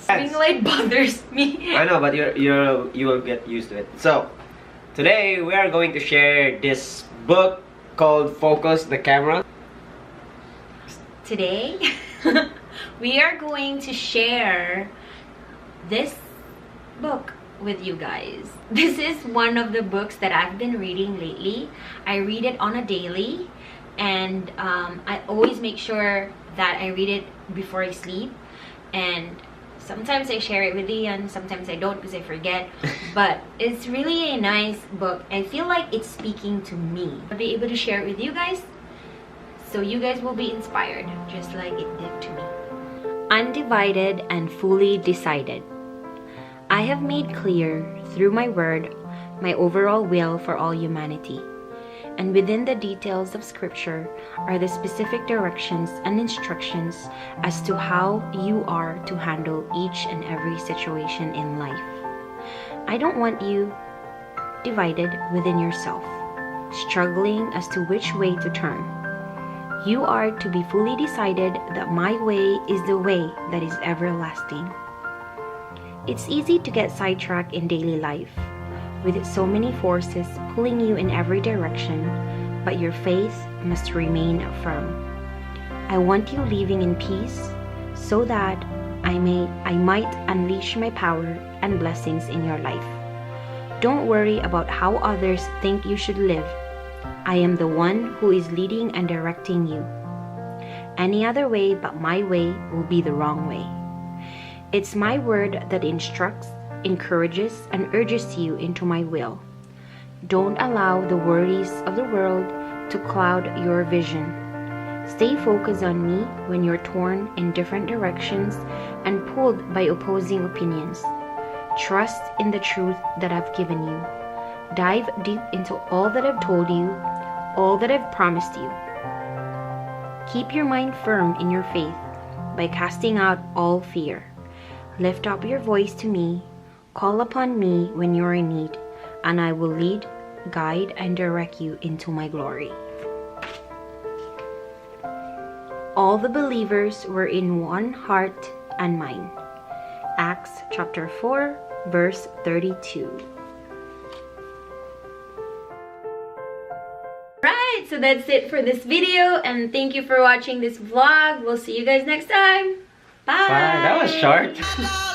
Being late bothers me. I know, but you will get used to it. So today we are going to share this book called Focus the Camera. Today we are going to share this book with you guys. This is one of the books that I've been reading lately. I read it on a daily, and I always make sure that I read it before I sleep. And sometimes I share it with Ian, sometimes I don't because I forget. But it's really a nice book. I feel like it's speaking to me. I'll be able to share it with you guys, so you guys will be inspired just like it did to me. Undivided and Fully Decided. I have made clear through my word my overall will for all humanity. And within the details of scripture are the specific directions and instructions as to how you are to handle each and every situation in life. I don't want you divided within yourself, struggling as to which way to turn. You are to be fully decided that my way is the way that is everlasting. It's easy to get sidetracked in daily life, with so many forces pulling you in every direction, but your faith must remain firm. I want you living in peace so that I might unleash my power and blessings in your life. Don't worry about how others think you should live. I am the one who is leading and directing you. Any other way but my way will be the wrong way. It's my word that instructs, encourages, and urges you into my will. Don't allow the worries of the world to cloud your vision. Stay focused on me when you're torn in different directions and pulled by opposing opinions. Trust in the truth that I've given you. Dive deep into all that I've told you, all that I've promised you. Keep your mind firm in your faith by casting out all fear. Lift up your voice to me. Call upon me when you're in need, and I will lead, guide, and direct you into my glory. All the believers were in one heart and mind. Acts chapter 4, verse 32. Right, so that's it for this video, and thank you for watching this vlog. We'll see you guys next time. Bye. Bye. That was short.